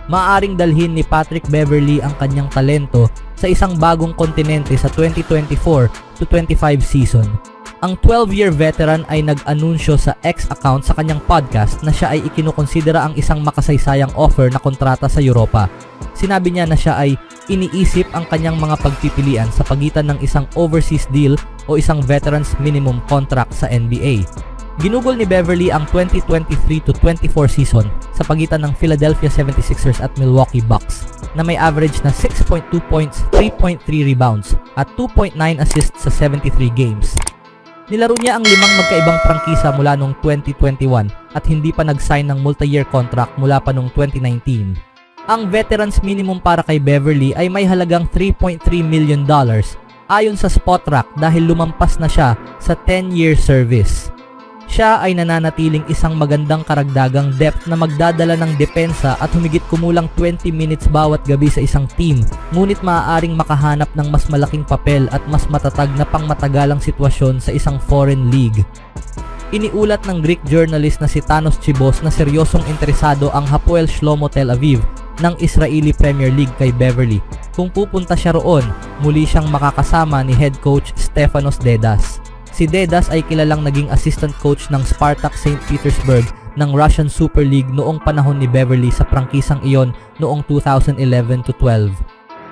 maaaring dalhin ni Patrick Beverley ang kanyang talento sa isang bagong kontinente sa 2024 to 25 season. Ang 12-year veteran ay nag-anunsyo sa X account sa kanyang podcast na siya ay ikinukonsidera ang isang makasaysayang offer na kontrata sa Europa. Sinabi niya na siya ay iniisip ang kanyang mga pagpipilian sa pagitan ng isang overseas deal o isang veterans minimum contract sa NBA. Ginugol ni Beverley ang 2023 to 24 season sa pagitan ng Philadelphia 76ers at Milwaukee Bucks na may average na 6.2 points, 3.3 rebounds at 2.9 assists sa 73 games. Nilaro niya ang 5 magkaibang prangkisa mula noong 2021 at hindi pa nag-sign ng multi-year contract mula pa noong 2019. Ang veterans minimum para kay Beverley ay may halagang $3.3 million ayon sa Spotrac dahil lumampas na siya sa 10-year service. Siya ay nananatiling isang magandang karagdagang depth na magdadala ng depensa at humigit kumulang 20 minutes bawat gabi sa isang team, ngunit maaaring makahanap ng mas malaking papel at mas matatag na pangmatagalang sitwasyon sa isang foreign league. Iniulat ng Greek journalist na si Thanos Chibos na seryosong interesado ang Hapoel Shlomo Tel Aviv ng Israeli Premier League kay Beverley. Kung pupunta siya roon, muli siyang makakasama ni head coach Stefanos Dedas. Si Dedas ay kilalang naging assistant coach ng Spartak St. Petersburg ng Russian Super League noong panahon ni Beverley sa prangkisang iyon noong 2011 to 12.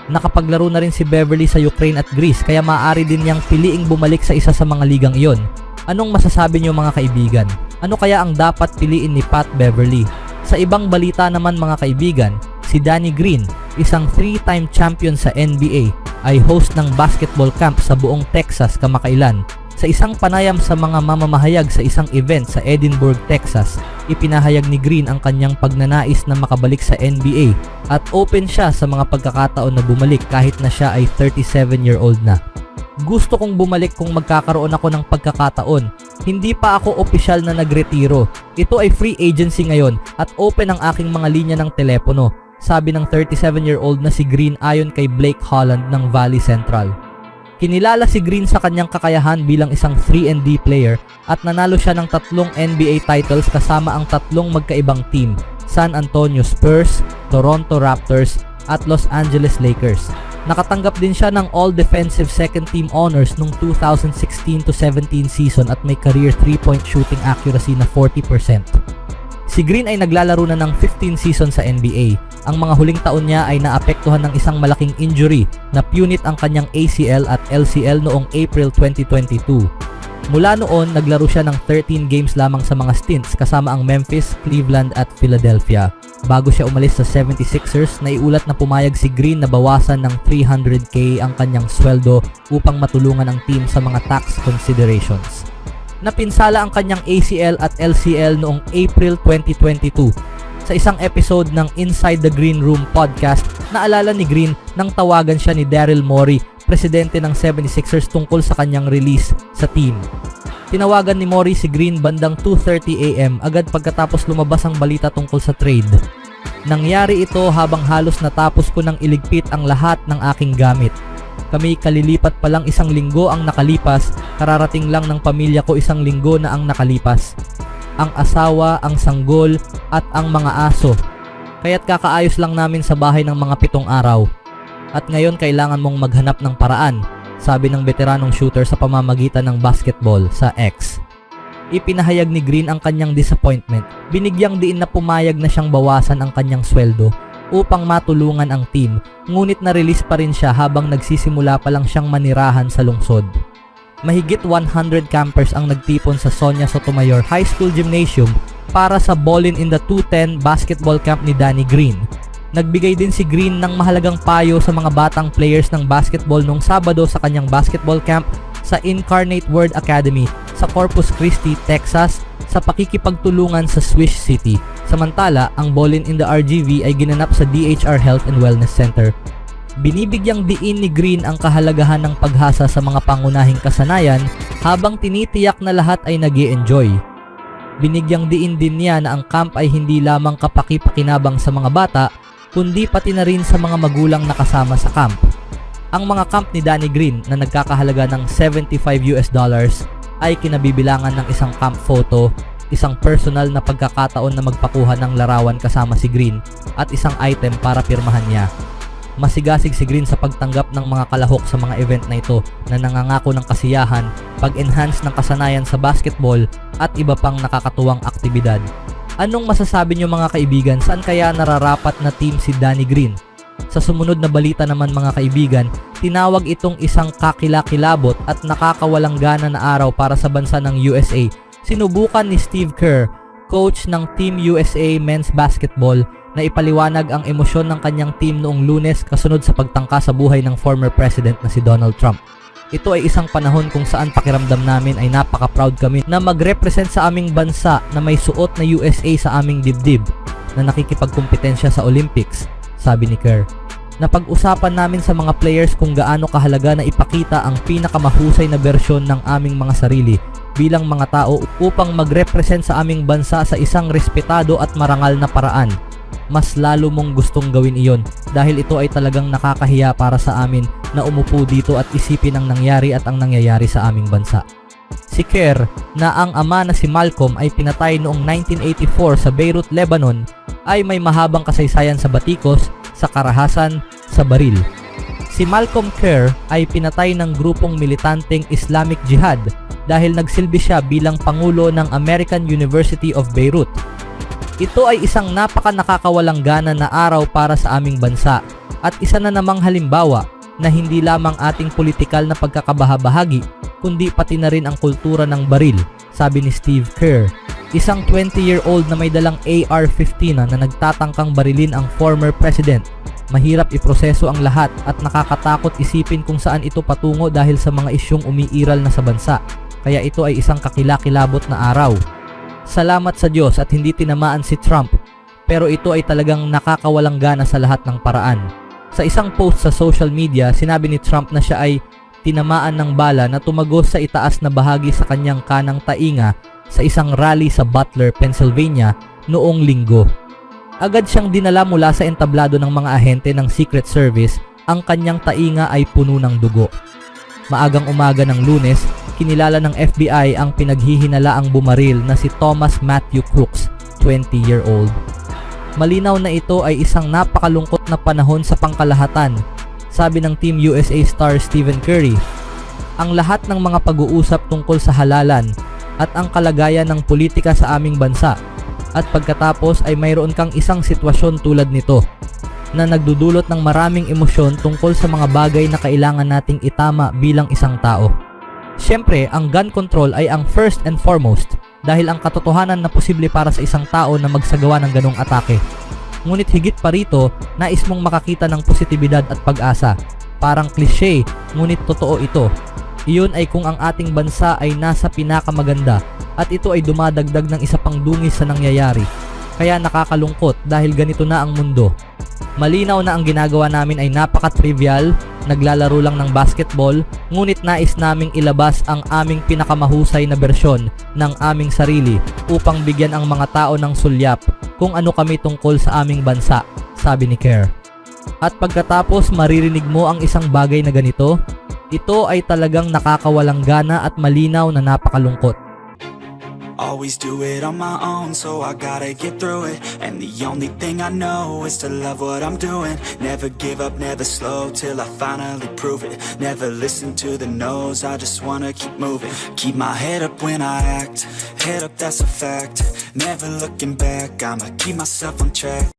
Nakapaglaro na rin si Beverley sa Ukraine at Greece kaya maaari din niyang piliing bumalik sa isa sa mga ligang iyon. Anong masasabi niyo mga kaibigan? Ano kaya ang dapat piliin ni Pat Beverley? Sa ibang balita naman mga kaibigan, si Danny Green, isang 3-time champion sa NBA, ay host ng basketball camp sa buong Texas kamakailan. Sa isang panayam sa mga mamamahayag sa isang event sa Edinburgh, Texas, ipinahayag ni Green ang kanyang pagnanais na makabalik sa NBA at open siya sa mga pagkakataon na bumalik kahit na siya ay 37-year-old na. Gusto kong bumalik kung magkakaroon ako ng pagkakataon. Hindi pa ako opisyal na nagretiro. Ito ay free agency ngayon at open ang aking mga linya ng telepono, sabi ng 37-year-old na si Green ayon kay Blake Holland ng Valley Central. Kinilala si Green sa kanyang kakayahan bilang isang 3-and-D player at nanalo siya ng 3 NBA titles kasama ang 3 magkaibang team, San Antonio Spurs, Toronto Raptors at Los Angeles Lakers. Nakatanggap din siya ng All-Defensive Second Team Honors noong 2016 to 17 season at may career 3-point shooting accuracy na 40%. Si Green ay naglalaro na ng 15 seasons sa NBA. Ang mga huling taon niya ay naapektuhan ng isang malaking injury na punit ang kanyang ACL at LCL noong April 2022. Mula noon, naglaro siya ng 13 games lamang sa mga stints kasama ang Memphis, Cleveland at Philadelphia. Bago siya umalis sa 76ers, naiulat na pumayag si Green na bawasan ng $300K ang kanyang sweldo upang matulungan ang team sa mga tax considerations. Napinsala ang kanyang ACL at LCL noong April 2022. Sa isang episode ng Inside the Green Room podcast, naalala ni Green nang tawagan siya ni Daryl Morey, presidente ng 76ers tungkol sa kanyang release sa team. Tinawagan ni Morey si Green bandang 2:30 AM agad pagkatapos lumabas ang balita tungkol sa trade. Nangyari ito habang halos natapos ko nang iligpit ang lahat ng aking gamit. Kami kalilipat pa lang 1 linggo ang nakalipas, kararating lang ng pamilya ko 1 linggo na ang nakalipas. Ang asawa, ang sanggol, at ang mga aso. Kaya't kakaayos lang namin sa bahay ng mga 7 araw. At ngayon kailangan mong maghanap ng paraan, sabi ng veteranong shooter sa pamamagitan ng basketball sa X. Ipinahayag ni Green ang kanyang disappointment. Binigyang diin na pumayag na siyang bawasan ang kanyang sweldo upang matulungan ang team, ngunit na-release pa rin siya habang nagsisimula pa lang siyang manirahan sa lungsod. Mahigit 100 campers ang nagtipon sa Sonia Sotomayor High School Gymnasium para sa Ballin in the 210 basketball camp ni Danny Green. Nagbigay din si Green ng mahalagang payo sa mga batang players ng basketball noong Sabado sa kanyang basketball camp sa Incarnate Word Academy sa Corpus Christi, Texas sa pakikipagtulungan sa Swiss City. Samantala, ang Ballin in the RGV ay ginanap sa DHR Health and Wellness Center. Binibigyang diin ni Green ang kahalagahan ng paghasa sa mga pangunahing kasanayan habang tinitiyak na lahat ay nag-i-enjoy. Binigyang diin din niya na ang camp ay hindi lamang kapaki-pakinabang sa mga bata, kundi pati na rin sa mga magulang na kasama sa camp. Ang mga camp ni Danny Green na nagkakahalaga ng $75 ay kinabibilangan ng isang camp photo, isang personal na pagkakataon na magpakuha ng larawan kasama si Green at isang item para pirmahan niya. Masigasig si Green sa pagtanggap ng mga kalahok sa mga event na ito na nangangako ng kasiyahan, pag-enhance ng kasanayan sa basketball at iba pang nakakatuwang aktibidad. Anong masasabi niyo mga kaibigan, saan kaya nararapat na team si Danny Green? Sa sumunod na balita naman mga kaibigan, tinawag itong isang kakilakilabot at nakakawalang gana na araw para sa bansa ng USA. Sinubukan ni Steve Kerr, coach ng Team USA Men's Basketball, na ipaliwanag ang emosyon ng kanyang team noong Lunes kasunod sa pagtangka sa buhay ng former president na si Donald Trump. Ito ay isang panahon kung saan pakiramdam namin ay napaka-proud kami na mag-represent sa aming bansa na may suot na USA sa aming dibdib na nakikipagkumpetensya sa Olympics, sabi ni Kerr. Napag-usapan namin sa mga players kung gaano kahalaga na ipakita ang pinakamahusay na bersyon ng aming mga sarili bilang mga tao upang mag-represent sa aming bansa sa isang respetado at marangal na paraan. Mas lalo mong gustong gawin iyon dahil ito ay talagang nakakahiya para sa amin na umupo dito at isipin ang nangyari at ang nangyayari sa aming bansa. Si Kerr, na ang ama na si Malcolm ay pinatay noong 1984 sa Beirut, Lebanon, ay may mahabang kasaysayan sa batikos, sa karahasan, sa baril. Si Malcolm Kerr ay pinatay ng grupong militanteng Islamic Jihad dahil nagsilbi siya bilang pangulo ng American University of Beirut. Ito ay isang napaka-nakakawalang gana na araw para sa aming bansa at isa na namang halimbawa na hindi lamang ating politikal na pagkakabahabahagi kundi pati na rin ang kultura ng baril, sabi ni Steve Kerr, isang 20-year-old na may dalang AR-15 na nagtatangkang barilin ang former president. Mahirap iproseso ang lahat at nakakatakot isipin kung saan ito patungo dahil sa mga isyong umiiral na sa bansa. Kaya ito ay isang kakilakilabot na araw. Salamat sa Diyos at hindi tinamaan si Trump, pero ito ay talagang nakakawalang gana sa lahat ng paraan. Sa isang post sa social media, sinabi ni Trump na siya ay tinamaan ng bala na tumagos sa itaas na bahagi sa kanyang kanang tainga sa isang rally sa Butler, Pennsylvania noong Linggo. Agad siyang dinala mula sa entablado ng mga ahente ng Secret Service. Ang kanyang tainga ay puno ng dugo. Maagang umaga ng Lunes, kinilala ng FBI ang pinaghihinalaang bumaril na si Thomas Matthew Crooks, 20-year-old. Malinaw na ito ay isang napakalungkot na panahon sa pangkalahatan, sabi ng Team USA star Stephen Curry. Ang lahat ng mga pag-uusap tungkol sa halalan at ang kalagayan ng politika sa aming bansa. At pagkatapos ay mayroon kang isang sitwasyon tulad nito na nagdudulot ng maraming emosyon tungkol sa mga bagay na kailangan nating itama bilang isang tao. Siyempre, ang gun control ay ang first and foremost dahil ang katotohanan na posible para sa isang tao na magsagawa ng ganong atake. Ngunit higit pa rito, nais mong makakita ng positibidad at pag-asa. Parang cliche, ngunit totoo ito. Iyon ay kung ang ating bansa ay nasa pinakamaganda at ito ay dumadagdag ng isa pang dungis sa nangyayari. Kaya nakakalungkot dahil ganito na ang mundo. Malinaw na ang ginagawa namin ay napaka-trivial, naglalaro lang ng basketball, ngunit nais naming ilabas ang aming pinakamahusay na bersyon ng aming sarili upang bigyan ang mga tao ng sulyap kung ano kami tungkol sa aming bansa, sabi ni Kerr. At pagkatapos maririnig mo ang isang bagay na ganito, ito ay talagang nakakawalang gana at malinaw na napakalungkot. Always do it on my own, so I gotta get through it. And the only thing I know is to love what I'm doing. Never give up, never slow, till I finally prove it. Never listen to the no's, I just wanna keep moving. Keep my head up when I act, head up, that's a fact. Never looking back, I'ma keep myself on track.